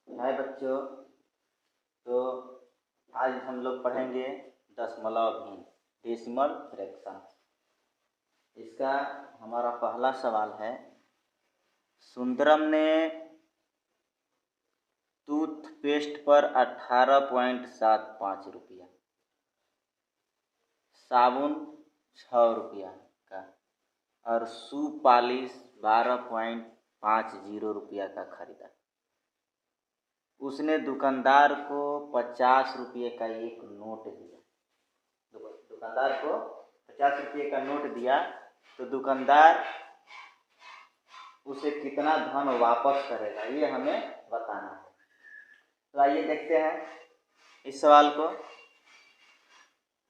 हाय बच्चों। तो आज हम लोग पढ़ेंगे दशमलव डेसिमल फ्रैक्शन। इसका हमारा पहला सवाल है, सुंदरम ने टूथपेस्ट पर 18.75 रुपया, साबुन 6 रुपया का और शू पॉलिश 12.50 रुपया का खरीदा। उसने दुकानदार को 50 रुपये का एक नोट दिया। दुकानदार को 50 रुपये का नोट दिया तो दुकानदार उसे कितना धन वापस करेगा, ये हमें बताना है। तो आइए देखते हैं इस सवाल को।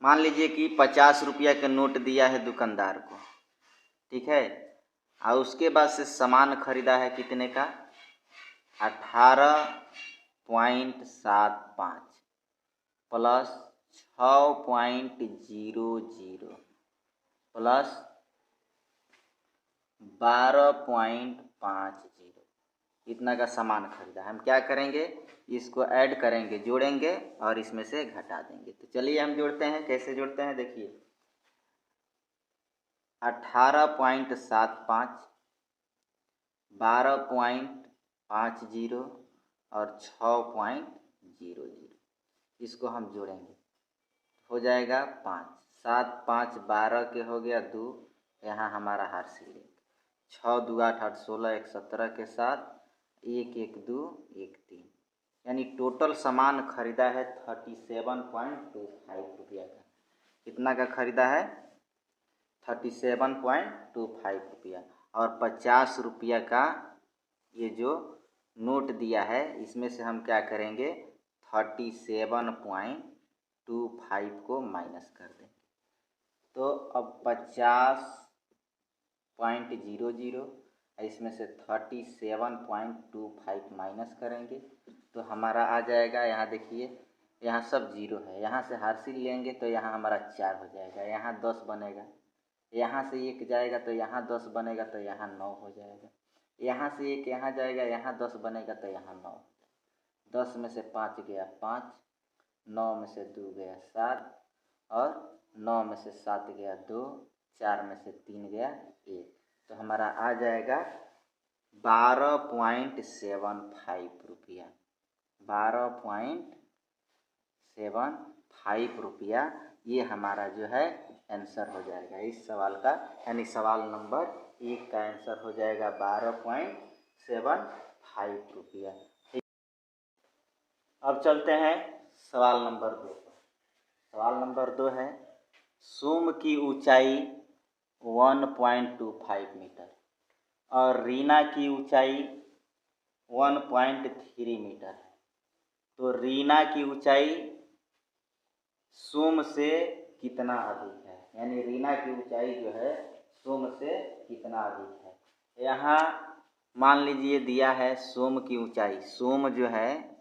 मान लीजिए कि 50 रुपया का नोट दिया है दुकानदार को, ठीक है, और उसके बाद से सामान खरीदा है कितने का, 18.75 प्लस 6.00 प्लस 12.50, इतना का सामान खरीदा। हम क्या करेंगे, इसको ऐड करेंगे, जोड़ेंगे और इसमें से घटा देंगे। तो चलिए हम जोड़ते हैं। कैसे जोड़ते हैं देखिए, 18.75, 12.50 और 6.00, इसको हम जोड़ेंगे, हो जाएगा 5। 7 5 12 के हो गया 2, यहाँ हमारा हार्सिल 1, 6 2 8 8 16 1 17 के साथ 1 1 2 1 3, यानी टोटल सामान खरीदा है 37.25 रुपया का। कितना का खरीदा है, 37.25 रुपया। और 50 रुपया का ये जो नोट दिया है, इसमें से हम क्या करेंगे, 37.25 को माइनस कर देंगे। तो अब 50.00, इसमें से 37.25 माइनस करेंगे तो हमारा आ जाएगा, यहाँ देखिए, यहाँ सब जीरो है, यहाँ से हार्सिल लेंगे तो यहाँ हमारा 4 हो जाएगा, यहाँ 10 बनेगा, यहाँ से 1 जाएगा तो यहाँ 10 बनेगा, तो यहाँ 9 हो जाएगा, यहाँ से 1 यहाँ जाएगा, यहाँ 10 बनेगा तो यहाँ 9। 10 में से 5 गया 5, 9 में से 2 गया 7 और 9 में से 7 गया 2, 4 में से 3 गया 1, तो हमारा आ जाएगा 12.75 रुपया। 12.75 रुपया, ये हमारा जो है आंसर हो जाएगा इस सवाल का, यानी सवाल नंबर 1 का आंसर हो जाएगा 12.75 रुपया। अब चलते हैं सवाल नंबर 2 पर। सवाल नंबर 2 है, सोम की ऊंचाई 1.25 मीटर और रीना की ऊंचाई 1.3 मीटर है। तो रीना की ऊंचाई सोम से कितना अधिक है, यानी रीना की ऊंचाई जो है सोम से कितना अधिक है। यहाँ मान लीजिए दिया है सोम की ऊंचाई, सोम जो है,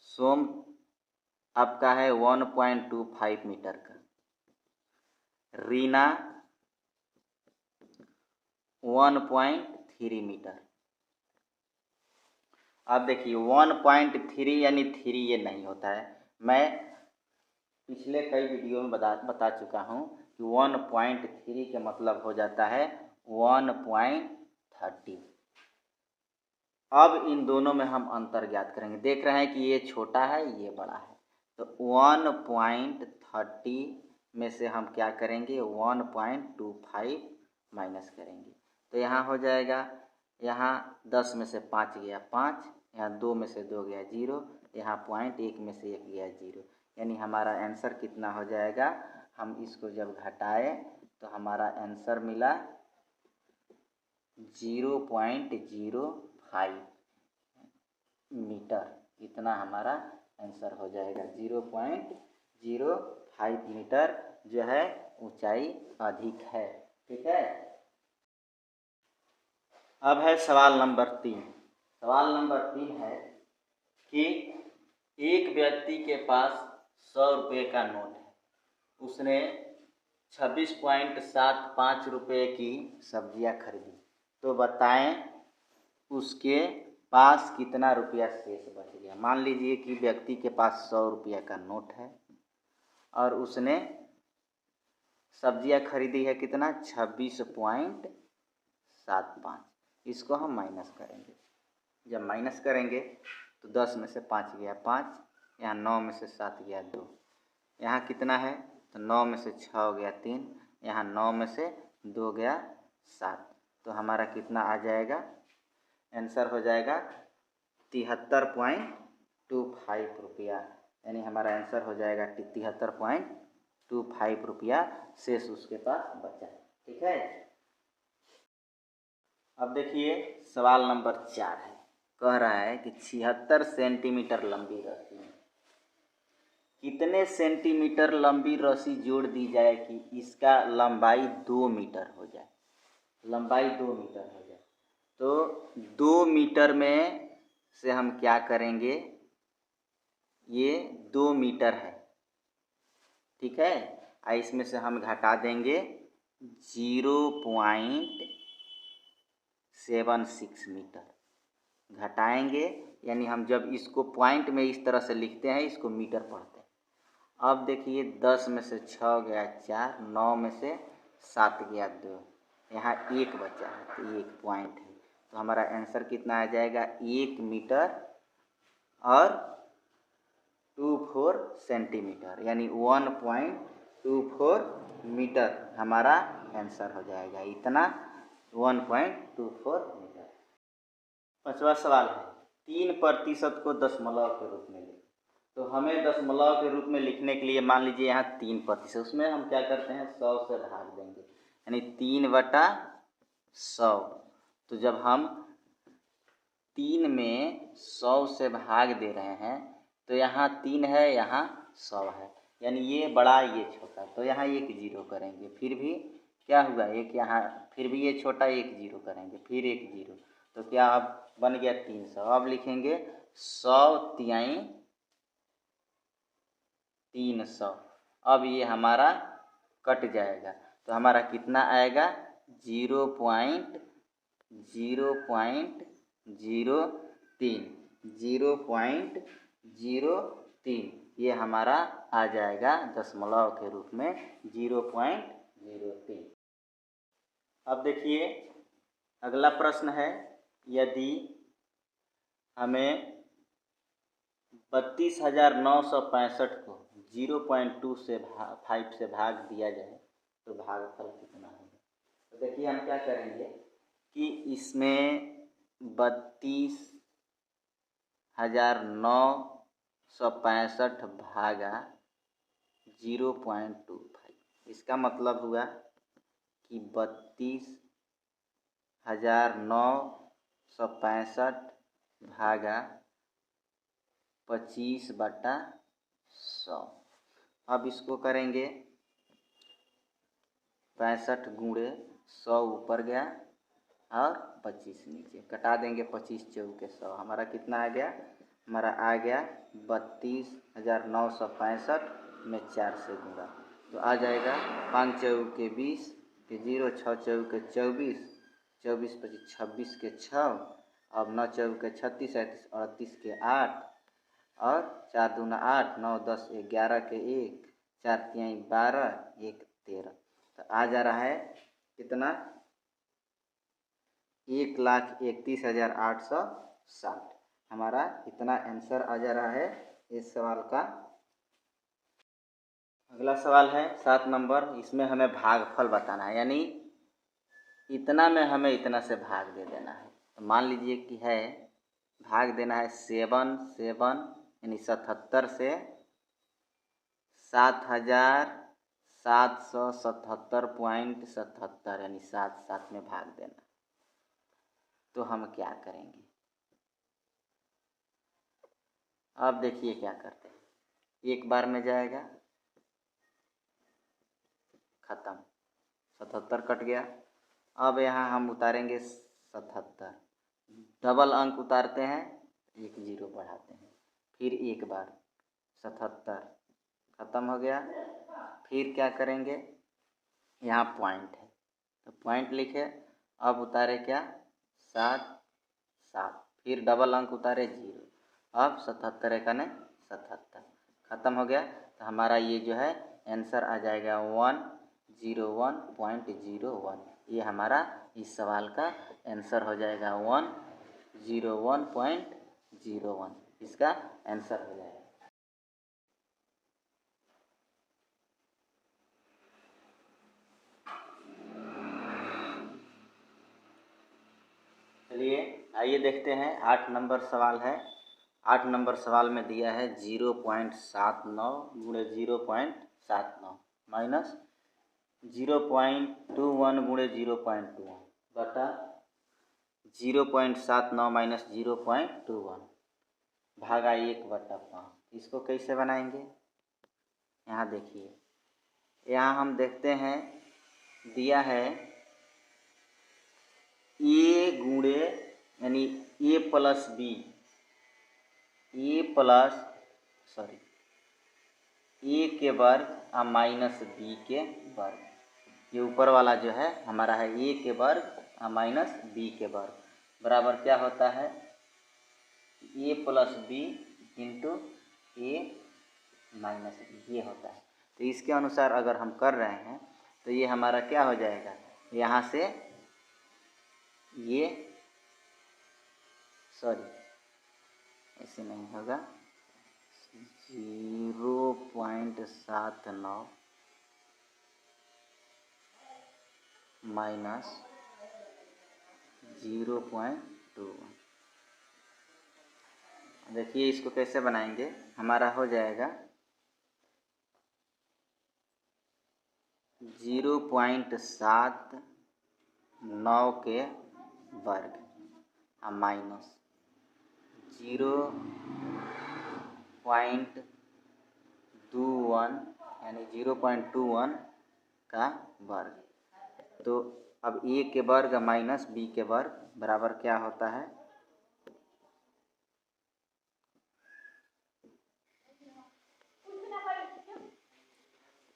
सोम आपका है 1.25 मीटर का, रीना 1.3 मीटर। अब देखिए 1.3 यानी 3 ये नहीं होता है, मैं पिछले कई वीडियो में बता चुका हूँ कि 1.3 का मतलब हो जाता है 1.30। अब इन दोनों में हम अंतर ज्ञात करेंगे। देख रहे हैं कि ये छोटा है, ये बड़ा है, तो 1.30 में से हम क्या करेंगे, 1.25 माइनस करेंगे, तो यहाँ हो जाएगा, यहाँ 10 में से 5 गया 5, यहाँ 2 में से 2 गया 0, यहाँ पॉइंट 1 में से 1 गया 0, यानी हमारा आंसर कितना हो जाएगा। हम इसको जब घटाए तो हमारा आंसर मिला 0.05 मीटर, इतना हमारा आंसर हो जाएगा। 0.05 मीटर जो है ऊंचाई अधिक है, ठीक है। अब है सवाल नंबर 3। सवाल नंबर 3 है कि एक व्यक्ति के पास 100 रुपये का नोट है, उसने 26.75 रुपये की सब्जियां खरीदी, तो बताएं उसके पास कितना रुपया शेष बच गया। मान लीजिए कि व्यक्ति के पास 100 रुपया का नोट है और उसने सब्जियां खरीदी है कितना 26.75। इसको हम माइनस करेंगे। जब माइनस करेंगे तो 10 में से 5 गया 5, यहाँ 9 में से 7 गया 2, यहाँ कितना है तो 9 में से 6 हो गया 3, यहाँ 9 में से 2 गया 7। तो हमारा कितना आ जाएगा, आंसर हो जाएगा 73.25 रुपया। यानी हमारा आंसर हो जाएगा 73.25 रुपया शेष उसके पास बचा। ठीक है। अब देखिए सवाल नंबर 4 है। कह रहा है कि 76 सेंटीमीटर लंबी रस्सी में कितने सेंटीमीटर लंबी रस्सी जोड़ दी जाए कि इसका लंबाई 2 मीटर हो जाए। लंबाई 2 मीटर हो जाए तो 2 मीटर में से हम क्या करेंगे, ये 2 मीटर है, ठीक है। इसमें से हम घटा देंगे 0.76 मीटर घटाएंगे। यानी हम जब इसको पॉइंट में इस तरह से लिखते हैं, इसको मीटर पढ़ते हैं। अब देखिए 10 में से 6 गया 4, 9 में से 7 गया 2, यहाँ 1 बचा है तो 1 पॉइंट है। तो हमारा आंसर कितना आ जाएगा 1 मीटर और 24 सेंटीमीटर, यानी 1.24 मीटर हमारा आंसर हो जाएगा। इतना 1.24 मीटर। 5वां सवाल है 3% को दशमलव के रूप में लिखें। तो हमें दशमलव के रूप में लिखने के लिए मान लीजिए यहाँ 3%, उसमें हम क्या करते हैं 100 से भाग देंगे, यानी 3/100। तो जब हम 3 में 100 से भाग दे रहे हैं तो यहाँ 3 है, यहाँ 100 है, यानी ये बड़ा ये छोटा, तो यहाँ 1 0 करेंगे। फिर भी क्या हुआ एक यहाँ, फिर भी ये छोटा 1 0 करेंगे, फिर 1 0, तो क्या अब बन गया 300। अब लिखेंगे 100 तिहाई 300। अब ये हमारा कट जाएगा तो हमारा कितना आएगा 0.03 0.03। ये हमारा आ जाएगा दशमलव के रूप में 0.03। अब देखिए अगला प्रश्न है, यदि हमें 32,965 को 0.2 से 5 से भाग दिया जाए तो भागफल कितना होगा। तो देखिए हम क्या करेंगे कि इसमें 32,965 भागा 0.25, इसका मतलब हुआ कि 32,965 भागा 25/100। अब इसको करेंगे 65 गुणे 100 ऊपर गया और 25 नीचे, कटा देंगे 25 चौके 100। हमारा कितना आ गया, हमारा आ गया 32,965 में 4 से गुणा, तो आ जाएगा 5 चौके 20 के 0, 6 चौके 24, 24 25 26 के 6, अब 9 चौके 36, 37 38 के 8 और 4 दूना 8, 9 10 11 के 1, 4 तिहाई 12, 1 13। तो आ जा रहा है कितना 1,31,860। हमारा इतना आंसर आ जा रहा है इस सवाल का। अगला सवाल है 7 नंबर, इसमें हमें भागफल बताना है, यानी इतना में हमें इतना से भाग दे देना है। तो मान लीजिए कि है भाग देना है 7 यानी 77 से 7,777.77 यानी 7 में भाग देना। तो हम क्या करेंगे, अब देखिए क्या करते हैं, एक बार में जाएगा खत्म, 77 कट गया। अब यहाँ हम उतारेंगे 77, डबल अंक उतारते हैं 1 0 बढ़ाते हैं, फिर एक बार 77 खत्म हो गया। फिर क्या करेंगे, यहाँ पॉइंट है तो पॉइंट लिखे, अब उतारे क्या 7 7, फिर डबल अंक उतारे 0। अब 77 एकने 77 ख़त्म हो गया। तो हमारा ये जो है आंसर आ जाएगा 101.01। ये हमारा इस सवाल का आंसर हो जाएगा 101.01। इसका आंसर हो जाएगा। चलिए आइए देखते हैं 8 नंबर सवाल है। 8 नंबर सवाल में दिया है 0.79 गुणे 0.79 माइनस 0.21 गुणे 0.21 बटा 0.79 माइनस 0.21 भागा 1/5। इसको कैसे बनाएंगे? यहाँ देखिए, यहाँ हम देखते हैं दिया है ए गुणे यानी ए प्लस बी, ए के वर्ग और माइनस बी के वर्ग। ये ऊपर वाला जो है हमारा है ए के वर्ग और माइनस बी के वर्ग बराबर क्या होता है A plus B into A minus B, ये होता है। तो इसके अनुसार अगर हम कर रहे हैं तो ये हमारा क्या हो जाएगा, यहाँ से ये ऐसे नहीं होगा, 0.79 माइनस 0.21। देखिए इसको कैसे बनाएंगे, हमारा हो जाएगा 0.79 के वर्ग और माइनस 0.21 यानी 0.21 का वर्ग। तो अब ए के वर्ग माइनस बी के वर्ग बराबर क्या होता है,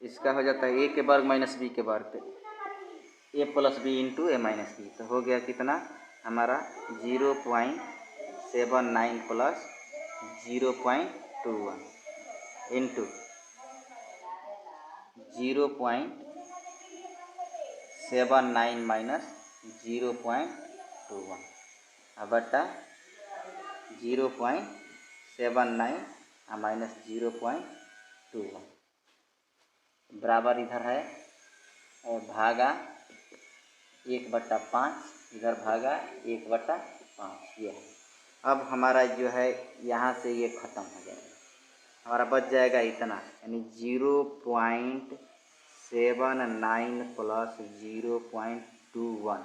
इसका हो जाता है ए के वर्ग माइनस बी के वर्ग, ए plus B into A minus B. तो हो गया कितना हमारा 0.79 प्लस 0.21 इंटू 0.79 माइनस 0.21 बटा 0.79 माइनस 0.21 बराबर इधर है और भागा 1/5, इधर भागा 1/5 ये है। अब हमारा जो है यहाँ से ये ख़त्म हो जाएगा, हमारा बच जाएगा इतना यानी 0.79 प्लस 0.21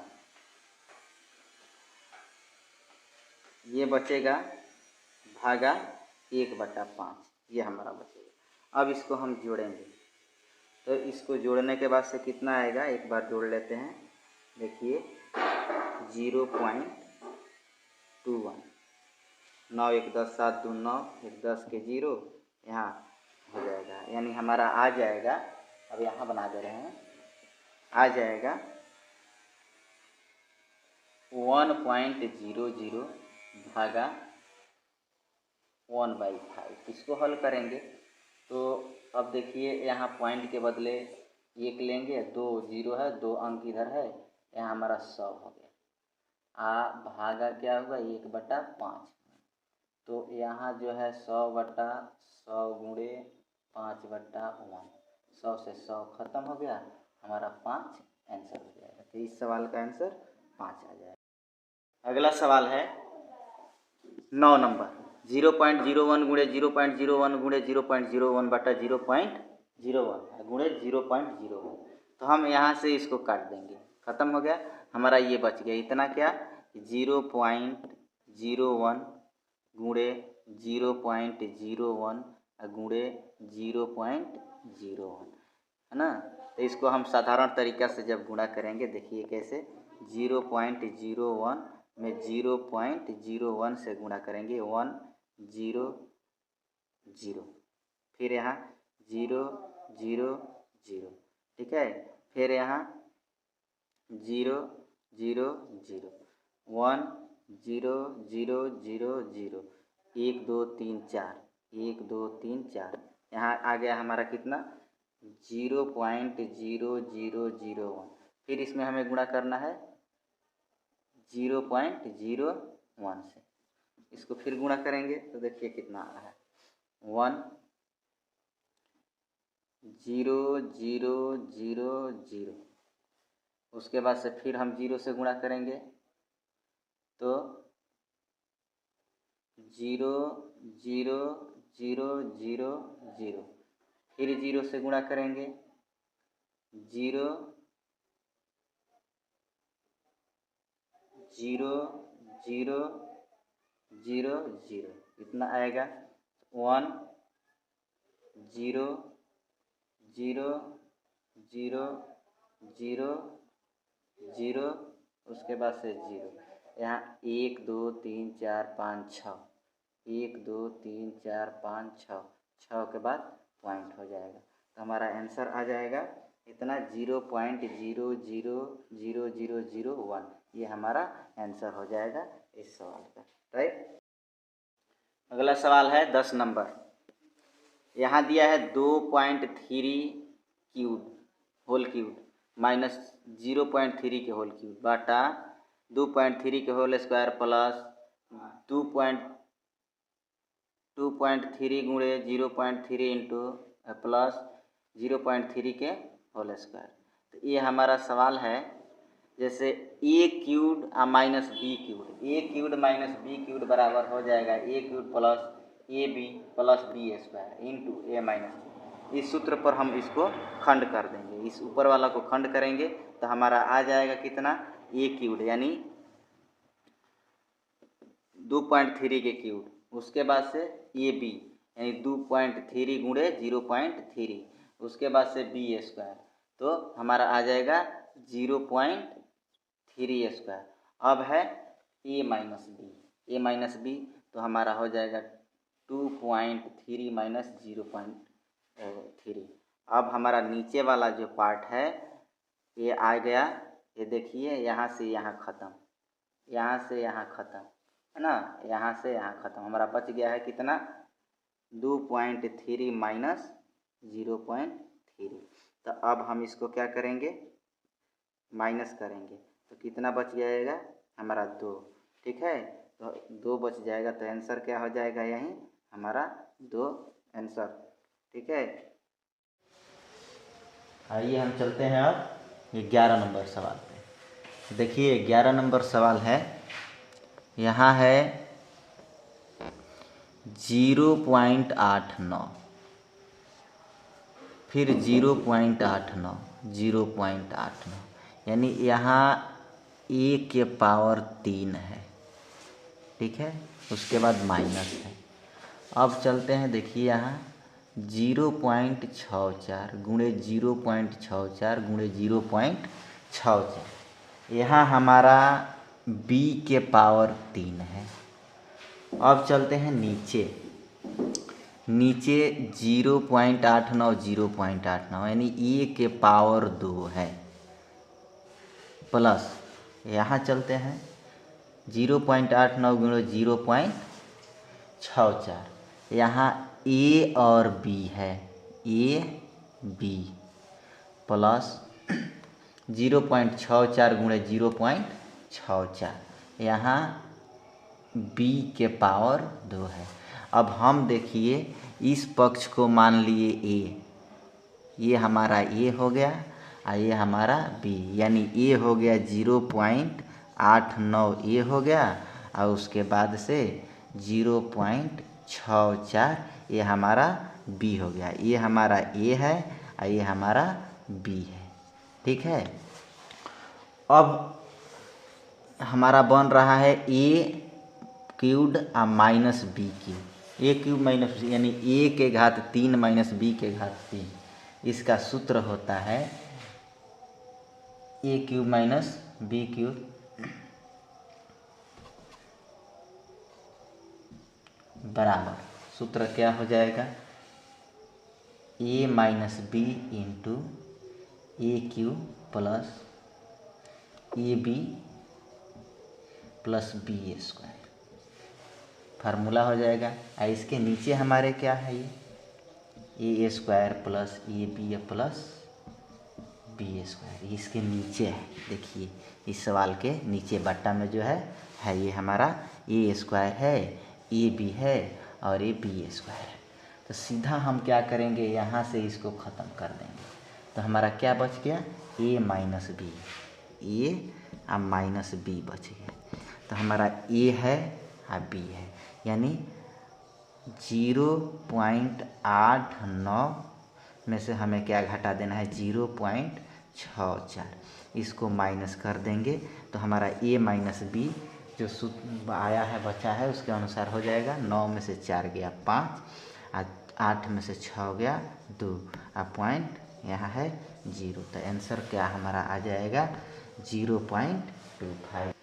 ये बचेगा भागा 1/5, ये हमारा बचेगा। अब इसको हम जोड़ेंगे तो इसको जोड़ने के बाद से कितना आएगा, एक बार जोड़ लेते हैं। देखिए 0.21, 9 1 10 7 2 9 1 10 के 0 यहाँ हो जाएगा, यानी हमारा आ जाएगा, अब यहाँ बना दे रहे हैं, आ जाएगा 1.00 भागा 1/5। इसको हल करेंगे तो अब देखिए यहाँ पॉइंट के बदले 1 लेंगे, 2 0 है, 2 अंक इधर है, यहाँ हमारा 100 हो गया। भागा क्या होगा 1/5, तो यहाँ जो है 100/100 गुणे 5/1, 100 से 100 ख़त्म हो गया, हमारा 5 आंसर हो जाएगा। तो इस सवाल का आंसर 5 आ जाएगा। अगला सवाल है 9 नंबर, 0.01 गुणे 0.01 गुणे 0.01 बटा 0.01 गुणे 0.01। तो हम यहाँ से इसको काट देंगे, ख़त्म हो गया, हमारा ये बच गया इतना क्या 0.01 गुणे 0.01 गुणे 0.01 है ना। तो इसको हम साधारण तरीक़ा से जब गुणा करेंगे, देखिए कैसे 0.01 में 0.01 से गुणा करेंगे 100, फिर यहाँ 000, ठीक है, फिर यहाँ 000, 1 0 0 0 0, 1 2 3 4, 1 2 3 4, यहाँ आ गया हमारा कितना 0.0001। फिर इसमें हमें गुणा करना है 0.01 से। इसको फिर गुणा करेंगे तो देखिए कितना आ रहा है 1 0 0 0 0। उसके बाद से फिर हम 0 से गुणा करेंगे तो 0 0 0 0 0। फिर 0 से गुणा करेंगे 0 0 0 0 0, इतना आएगा 1 0 0 0 0 0। उसके बाद से 0, यहाँ 1 2 3 4 5 6, 1 2 3 4 5 6, 6 के बाद पॉइंट हो जाएगा। तो हमारा आंसर आ जाएगा इतना 0.000001। ये हमारा आंसर हो जाएगा इस सवाल का, राइट। अगला सवाल है 10 नंबर। यहाँ दिया है 2.3 क्यूब होल क्यूब माइनस 0.3 के होल क्यूब बाटा 2.3 के होल स्क्वायर प्लस 2.3 गुणे 0.3 इंटू प्लस 0.3 के होल स्क्वायर। तो ये हमारा सवाल है जैसे A cube minus B cube, A cube minus B cube बराबर हो जाएगा A cube plus A B plus B square into A minus B. इस सूत्र पर हम इसको खंड कर देंगे, इस ऊपर वाला को खंड करेंगे तो हमारा आ जाएगा कितना ए क्यूब यानी 2.3 के क्यूब। उसके बाद से ए बी यानी 2.3 गुणे 0.3, उसके बाद से बी स्क्वायर तो हमारा आ जाएगा 0.3 स्क्वायर। अब है ए माइनस बी तो हमारा हो जाएगा 2.3 माइनस 0.3। अब हमारा नीचे वाला जो पार्ट है ये आ गया, ये देखिए यहाँ से यहाँ ख़त्म, यहाँ से यहाँ ख़त्म है ना, यहाँ से यहाँ ख़त्म। हमारा बच गया है कितना 2.3 माइनस 0.3। तो अब हम इसको क्या करेंगे माइनस करेंगे तो कितना बच जाएगा हमारा 2, ठीक है। तो 2 बच जाएगा तो आंसर क्या हो जाएगा यहीं हमारा 2 आंसर, ठीक है। आइए हम चलते हैं अब 11 नंबर सवाल पे। देखिए 11 नंबर सवाल है, यहाँ है 0.89, फिर 0.89 0.89 यानी यहाँ ए के पावर 3 है, ठीक है। उसके बाद माइनस है। अब चलते हैं, देखिए यहाँ 0.64 गुणे 0.64 गुणे 0.64, यहाँ हमारा b के पावर 3 है। अब चलते हैं नीचे 0.89 0.89 यानी ए के पावर 2 है, प्लस यहाँ चलते हैं 0.89 गुणे 0.64, यहाँ ए और बी है, ए बी प्लस 0.64 गुणे 0.64, यहाँ बी के पावर 2 है। अब हम देखिए इस पक्ष को मान लिए ए, ये हमारा ए हो गया और ये हमारा बी, यानी ए हो गया 0.89 ए हो गया और उसके बाद से 0.64 ये हमारा बी हो गया। ये हमारा ए है और ये हमारा बी है, ठीक है। अब हमारा बन रहा है ए क्यूब और minus B cube, A cube minus यानी ए के घात 3 माइनस बी के घात 3। इसका सूत्र होता है A cube minus B cube बराबर, सूत्र क्या हो जाएगा A minus B into A cube plus A B plus B square formula हो जाएगा। इसके नीचे हमारे क्या है, ये A square plus A B plus B square, इसके नीचे है। देखिए इस सवाल के नीचे बट्टा में जो है ये हमारा ए स्क्वायर है, ए बी है और ये बी स्क्वायर है। तो सीधा हम क्या करेंगे, यहाँ से इसको ख़त्म कर देंगे। तो हमारा क्या बच गया, ए माइनस बी, ए और माइनस बी बच गया। तो हमारा ए है और बी है, यानी 0.89 में से हमें क्या घटा देना है, 0.64। इसको माइनस कर देंगे तो हमारा ए माइनस बी जो सूत्र आया है बचा है उसके अनुसार हो जाएगा। 9 में से 4 गया 5, 8 में से 6 गया 2, और पॉइंट यहाँ है 0। तो आंसर क्या हमारा आ जाएगा 0.25।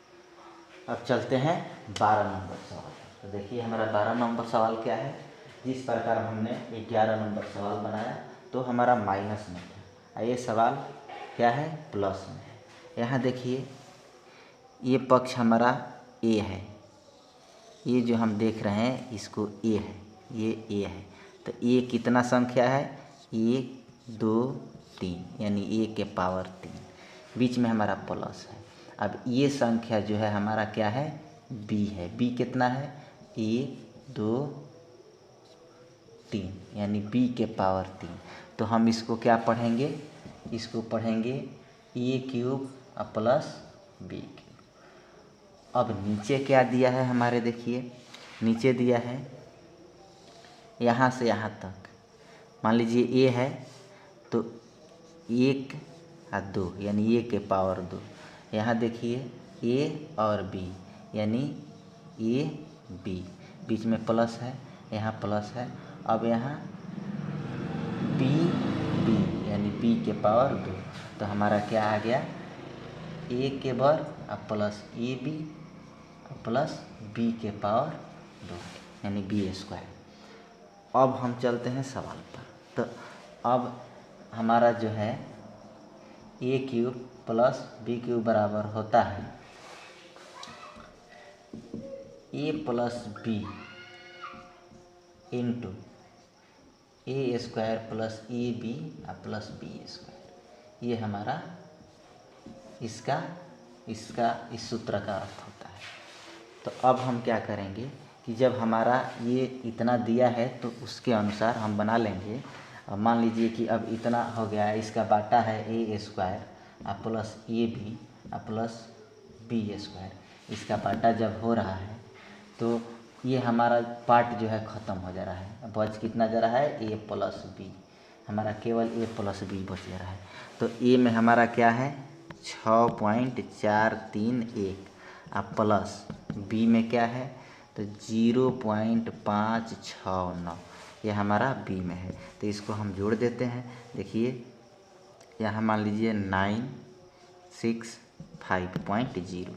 अब चलते हैं 12 नंबर सवाल। तो देखिए हमारा 12 नंबर सवाल क्या है। जिस प्रकार हमने 11 नंबर सवाल बनाया तो हमारा माइनस में था, ये सवाल क्या है, प्लस में है। यहाँ देखिए ये पक्ष हमारा ए है, ये जो हम देख रहे हैं इसको ए है, ये ए है। तो ए कितना संख्या है, 1 2 3, यानी ए के पावर 3। बीच में हमारा प्लस है। अब ये संख्या जो है हमारा क्या है, बी है। बी कितना है, 1 2 3, यानी बी के पावर 3। तो हम इसको क्या पढ़ेंगे, इसको पढ़ेंगे ए क्यूब प्लस बी क्यूब। अब नीचे क्या दिया है हमारे, देखिए नीचे दिया है यहाँ से यहाँ तक, मान लीजिए ए है तो 1 और 2, यानी ए के पावर 2। यहाँ देखिए ए और बी, यानी ए बी, बीच में प्लस है, यहाँ प्लस है। अब यहाँ बी बी, यानी बी के पावर 2। तो हमारा क्या आ गया, ए के वर्ग plus A B plus b के पावर 2, यानी बी स्क्वायर। अब हम चलते हैं सवाल पर। तो अब हमारा जो है A cube plus B cube बराबर होता है A plus B into A square plus A B plus B square. ये हमारा इसका इस सूत्र का अर्थ होता है। तो अब हम क्या करेंगे कि जब हमारा ये इतना दिया है तो उसके अनुसार हम बना लेंगे। अब मान लीजिए कि अब इतना हो गया है, इसका बाटा है A square plus A B plus B square. इसका बाटा जब हो रहा है तो ये हमारा पार्ट जो है ख़त्म हो जा रहा है। बच कितना जा रहा है, ए प्लस बी, हमारा केवल ए प्लस बी बच जा रहा है। तो ए में हमारा क्या है 6.431 प्लस बी में क्या है तो 0.569, ये हमारा बी में है। तो इसको हम जोड़ देते हैं। देखिए यहाँ मान लीजिए 965.0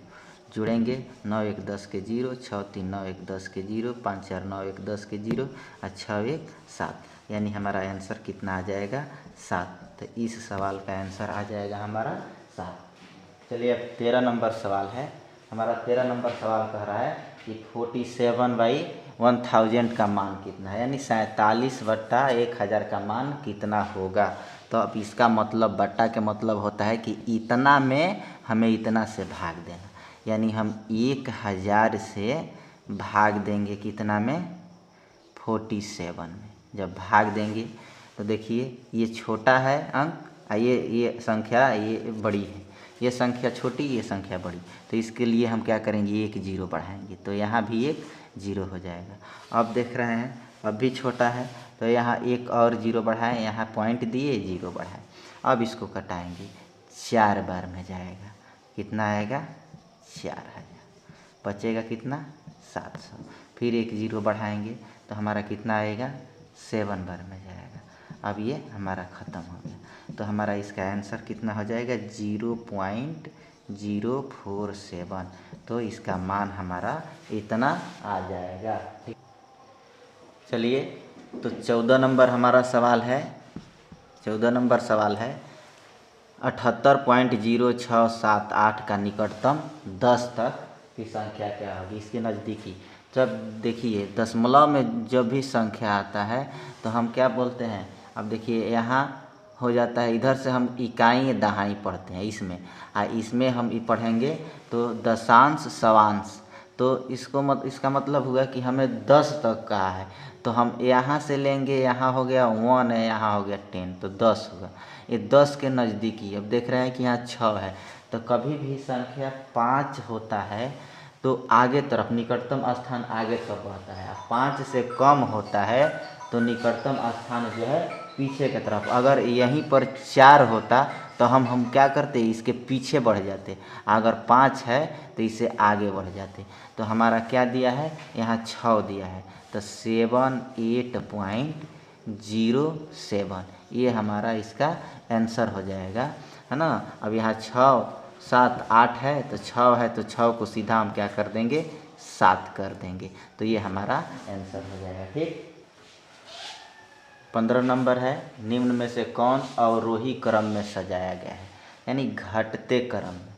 जोड़ेंगे, 9 1 10 के 0, 6 3 9 1 10 के 0, 5 4 9 1 10 के 0 और 6 1 7, यानी हमारा आंसर कितना आ जाएगा 7। तो इस सवाल का आंसर आ जाएगा हमारा 7। चलिए अब 13 नंबर सवाल है। हमारा 13 नंबर सवाल कह रहा है कि 47/1000 का मान कितना है, यानी 47/1000 का मान कितना होगा। तो अब इसका मतलब बट्टा के मतलब होता है कि इतना में हमें इतना से भाग देना, यानी हम 1000 से भाग देंगे कितना में 47 में। जब भाग देंगे तो देखिए ये छोटा है अंक, ये संख्या ये बड़ी है, ये संख्या छोटी ये संख्या बड़ी। तो इसके लिए हम क्या करेंगे, एक 0 बढ़ाएंगे तो यहाँ भी एक 0 हो जाएगा। अब देख रहे हैं अब भी छोटा है तो यहाँ एक और 0 बढ़ाएं, यहाँ पॉइंट दिए 0 बढ़ाएं। अब इसको कटाएंगे 4 बार में जाएगा, कितना आएगा 4000, बचेगा कितना 700। फिर एक 0 बढ़ाएंगे तो हमारा कितना आएगा 7 बार में जाएगा। अब ये हमारा ख़त्म हो गया। तो हमारा इसका आंसर कितना हो जाएगा 0.047। तो इसका मान हमारा इतना आ जाएगा। ठीक, चलिए तो 14 नंबर हमारा सवाल है। 14 नंबर सवाल है 78.0678 का निकटतम 10 तक की संख्या क्या होगी इसके नज़दीकी। जब देखिए दशमलव में जब भी संख्या आता है तो हम क्या बोलते हैं, अब देखिए यहाँ हो जाता है, इधर से हम इकाई दहाई पढ़ते हैं इसमें, इसमें हम पढ़ेंगे तो दशांश शवांश, तो इसका मतलब हुआ कि हमें 10 तक कहा है, तो हम यहाँ से लेंगे, यहाँ हो गया 1 है, यहाँ हो गया 10, तो 10 होगा। ये 10 के नज़दीकी। अब देख रहे हैं कि यहाँ 6 है, तो कभी भी संख्या 5 होता है तो आगे तरफ निकटतम स्थान आगे तरफ बढ़ता है, 5 से कम होता है तो निकटतम स्थान जो है पीछे की तरफ। अगर यहीं पर 4 होता तो हम क्या करते, इसके पीछे बढ़ जाते, अगर 5 है तो इसे आगे बढ़ जाते। तो हमारा क्या दिया है, यहाँ 6 दिया है, तो 78.07 ये हमारा इसका आंसर हो जाएगा, है ना। अब यहाँ 6 7 8 है, तो 6 है तो 6 को सीधा हम क्या कर देंगे, 7 कर देंगे, तो ये हमारा आंसर हो जाएगा। ठीक। 15 नंबर है, निम्न में से कौन अवरोही क्रम में सजाया गया है, यानी घटते क्रम में।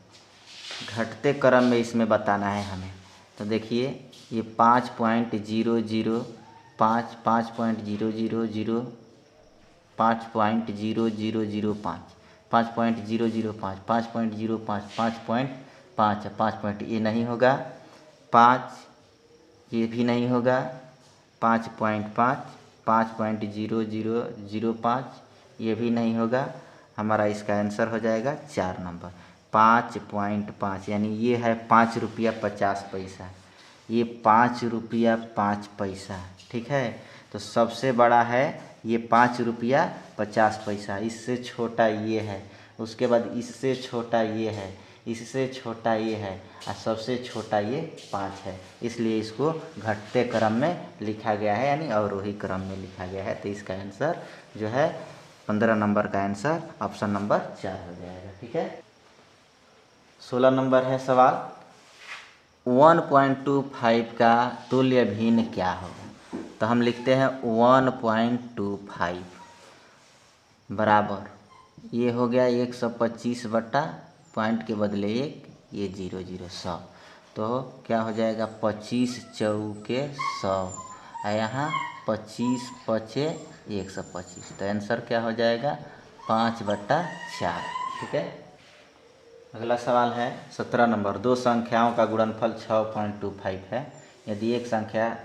घटते क्रम में इसमें बताना है हमें। तो देखिए ये 5.005 5.0005 5.0005 5.005 5.05 5.5 5 ये नहीं होगा, 5 ये भी नहीं होगा, 5.5 5.0005 ये भी नहीं होगा। हमारा इसका आंसर हो जाएगा 4 नंबर 5.5, यानी ये है 5 रुपया 50 पैसा, ये 5 रुपया 5 पैसा। ठीक है, तो सबसे बड़ा है ये 5 रुपया 50 पैसा, इससे छोटा ये है, उसके बाद इससे छोटा ये है, इससे छोटा ये है, और सबसे छोटा ये 5 है, इसलिए इसको घटते क्रम में लिखा गया है, यानी अवरोही क्रम में लिखा गया है। तो इसका आंसर जो है 15 नंबर का आंसर ऑप्शन नंबर 4 हो जाएगा। ठीक है। 16 नंबर है सवाल, 1.25 का तुल्य भिन्न क्या होगा। तो हम लिखते हैं 1.25 बराबर, ये हो गया 125 बटा पॉइंट के बदले 1, ये 0 0 100, तो क्या हो जाएगा 25 चौके 100, और यहाँ 25 पचे 125, तो आंसर क्या हो जाएगा 5/4। ठीक है। अगला सवाल है 17 नंबर, दो संख्याओं का गुणनफल 6.25 है, यदि एक संख्या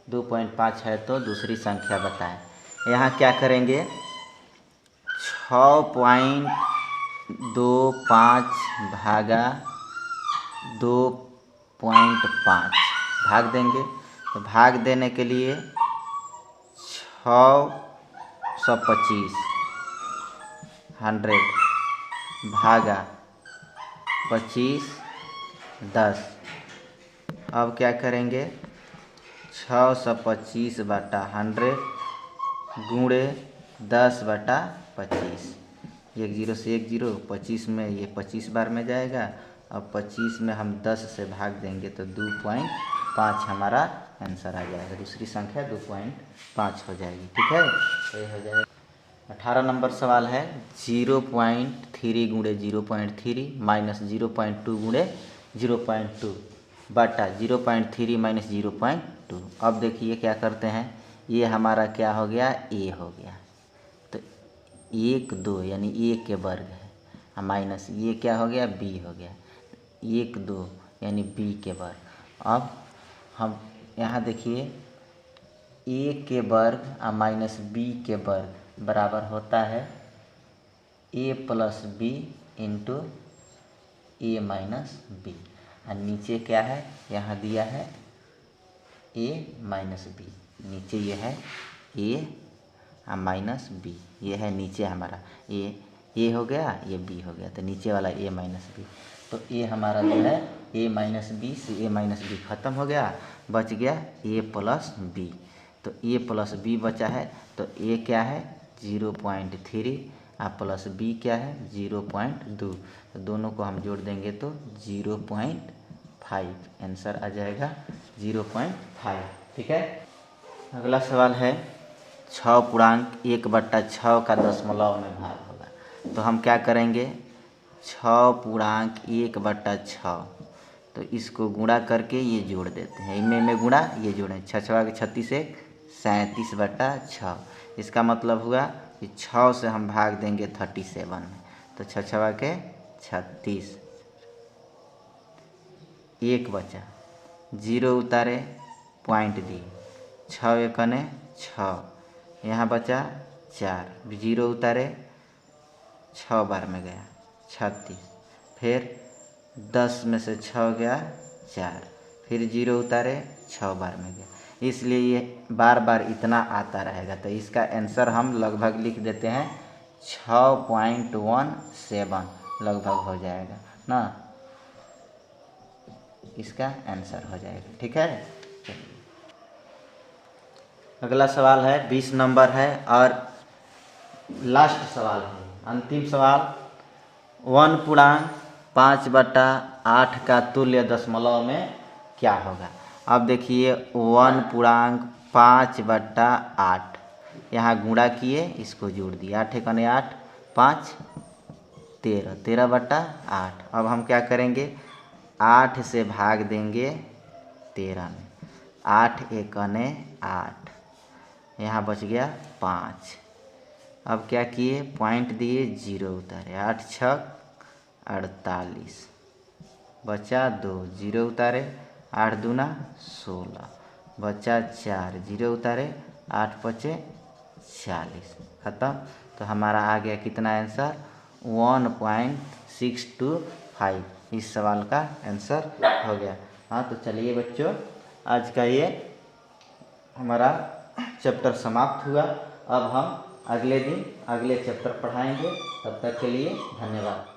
2.5 है तो दूसरी संख्या बताएं। यहाँ क्या करेंगे, 6.25 भागा 2.5 भाग देंगे, तो भाग देने के लिए 625 100 भागा 25 10। अब क्या करेंगे, 625 बटा 100 गुणे 10/25, 1 0 से 1 0, 25 में ये 25 बार में जाएगा, अब 25 में हम 10 से भाग देंगे तो 2.5 हमारा आंसर आ जाएगा, दूसरी संख्या 2.5 हो जाएगी। ठीक है, तो ये हो जाएगा। 18 नंबर सवाल है, 0.3 गुणे 0.3 माइनस 0.2 गुणे 0.2 बटा 0.3 माइनस 0.2। अब देखिए क्या करते हैं, ये हमारा क्या हो गया, ए हो गया, तो 1 2 यानी ए के वर्ग है, माइनस ये क्या हो गया, बी हो गया, 1 2 यानी बी के वर्ग। अब हम यहाँ देखिए ए के वर्ग और माइनस बी के वर्ग बराबर होता है A plus B into A minus B, और नीचे क्या है, यहाँ दिया है ए माइनस बी, नीचे ये है ए माइनस बी, ये है नीचे हमारा ए हो गया, ये बी हो गया, तो नीचे वाला ए माइनस बी, तो ए हमारा जो है ए माइनस बी से ए माइनस बी खत्म हो गया, बच गया ए प्लस बी, तो ए प्लस बी बचा है, तो ए क्या है 0.3 और प्लस बी क्या है 0.2, तो दोनों को हम जोड़ देंगे तो 0.5 आंसर आ जाएगा 0.5। ठीक है। अगला सवाल है 6.1/6 का दशमलव में भाग होगा, तो हम क्या करेंगे, 6.1/6 तो इसको गुणा करके ये जोड़ देते हैं, में गुणा ये जोड़ें, 6 के 36 एक 37/6। इसका मतलब हुआ कि 6 से हम भाग देंगे 37 में, तो 6 के 36, एक बचा, 0 उतारे, पॉइंट दिए, 6 एकने 6, यहाँ बचा 4, 0 उतारे, 6 बार में गया 36, फिर 10 में से 6 गया 4, फिर 0 उतारे, 6 बार में गया, इसलिए ये बार बार इतना आता रहेगा। तो इसका आंसर हम लगभग लिख देते हैं 6.17 लगभग हो जाएगा ना, इसका आंसर हो जाएगा। ठीक है, अगला सवाल है 20 नंबर है और लास्ट सवाल है, अंतिम सवाल। 1.5/8 का तुल्य दशमलव में क्या होगा। अब देखिए 1.5/8, यहाँ गुणा किए, इसको जोड़ दिए, 8 एकने 8, 5 13, 13/8। अब हम क्या करेंगे, 8 से भाग देंगे 13 में, 8 एकने 8, यहाँ बच गया 5। अब क्या किए, पॉइंट दिए, 0 उतारे, 8 छक 48, बचा 2, 0 उतारे, 8 दूना 16, बचा 4, 0 उतारे, 8 पचे 40, खत्म। तो हमारा आ गया कितना आंसर, 1.625, इस सवाल का आंसर हो गया। हाँ, तो चलिए बच्चों, आज का ये हमारा चैप्टर समाप्त हुआ। अब हम अगले दिन अगले चैप्टर पढ़ाएंगे। तब तक के लिए धन्यवाद।